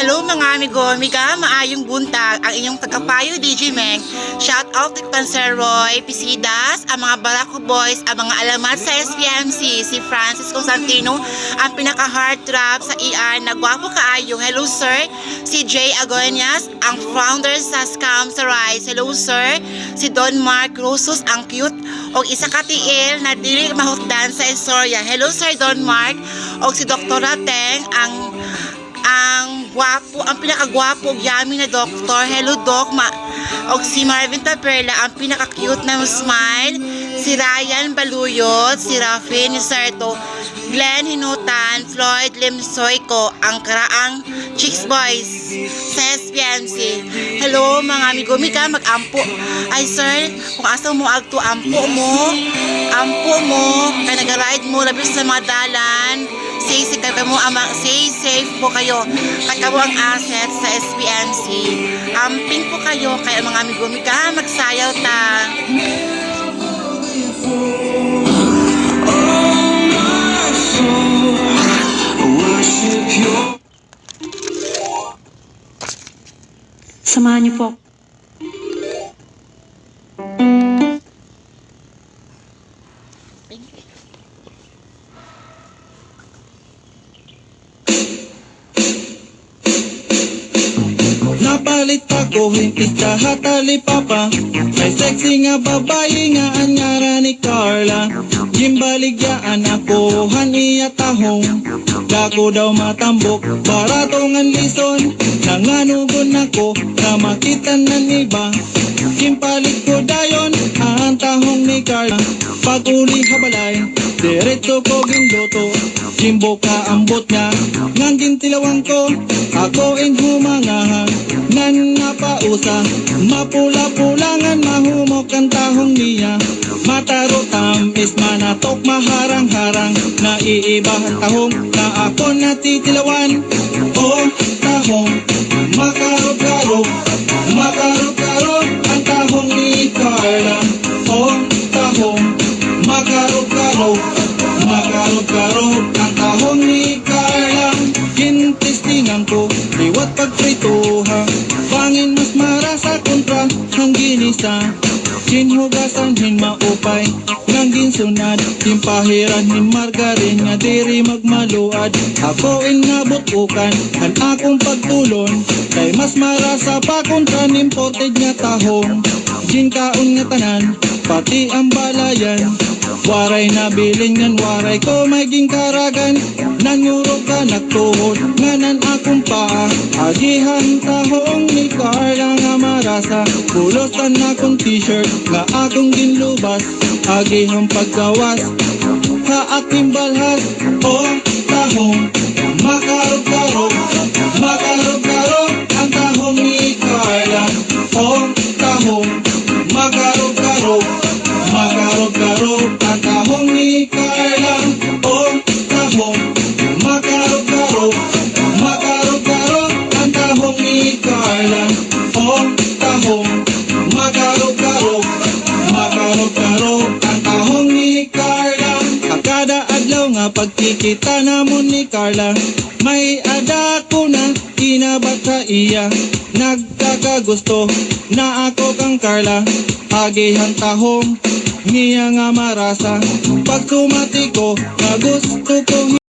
Hello mga amigo, miga, maayong buntag, ang inyong tagapayo DJ Meng. Shout out to Cancer Roy, Pisidas, ang mga Barako Boys, ang mga alamat sa SPMC, si Francis Constantino, ang pinaka-heart trap sa ER na gwapo kaayo. Hello sir, si Jay Agonias, ang founder sa Scam sa Rise. Hello sir, si Don Mark Rosus, ang cute, o isa katiil na dili mahutdan sa istorya. Hello sir Don Mark, o si Dr. Rateng, ang gwapo, ang pinakagwapo yummy na doktor. Hello doc, og si Marvin Taperla, ang pinaka-cute na smile. Si Ryan Baluyot, si Rafi Niserto, Glenn Hinutan, Floyd Limsoyko, ang karaang Chicks Boys sa SPMC. Hello mga amigo, mika mag-ampo. Ay sir, kung asa mo agto ampo mo, kaya nag-ride mo labis sa mga dalan. Stay safe po kayo. Kaya mo ang assets sa SPMC. Amping po kayo. Kaya mga amigo, mika magsayaw ta. Samahan niyo po. Napalit ako, hintis lahat alipapa. May sexy nga babae nga anyara ni Carla. Gimbaligyaan ako, haniya tahong. Dako daw matambok, baratong lison. Nanganugon ako, na makita ng iba. Gimpalit ko dayon, ang tahong ni Carla. Pag-uli habalay, diretso ko ginluto. Jimbo ka ambot niya, ngang gintilawang ko. Ako in humangahan, nan napausa. Mapula-pulangan, mahumok ang tahong niya. Mataro tamis, manatok maharang-harang. Naiiba ang tahong na ako natitilawan. Oh, tahong, makarog-karog, makarog-karog ang tahong ni Carla. Oh, tahong, makarog-karog, makarog-karog ang tahong ni Carla. Gintistingan ko, liwat pagprituha. Pangin mas marasa kontra ang ginisa. Ginhugasan hin maupay, ngang ginsunad. Timpahiran hin margarin nga diri magmaluad. Ako in nabutukan, ang akong pagtulon. Kay mas marasa pa kontra imported nga tahong. Ginkaon nga tanan, pati ang balayan. Waray na bilingan, waray ko may gingkaragan. Nanyurog ka nagtuhod, nganan akong paa. Agihan tahong ni Carla nga marasa. Pulotan akong t-shirt, nga akong ginlubas. Agihang paggawas, haaking balhas. O tahong, makarog-karog, makarog-karog ang tahong ni Carla. O tahong, makarog-karog, makarog-karog ang tahong ni Carla. O tahong, makarog-karog, makarog-karog ang tahong ni Carla. O tahong, makarog-karog, makarog-karog ang tahong ni Carla. Ang kada adlaw nga pagkikita namon ni Carla, may ada ko na inabat sa iya. Nagkakagusto na ako kang Carla. Agihan tahong, niya nga marasa. Pag sumati ko, na gusto ko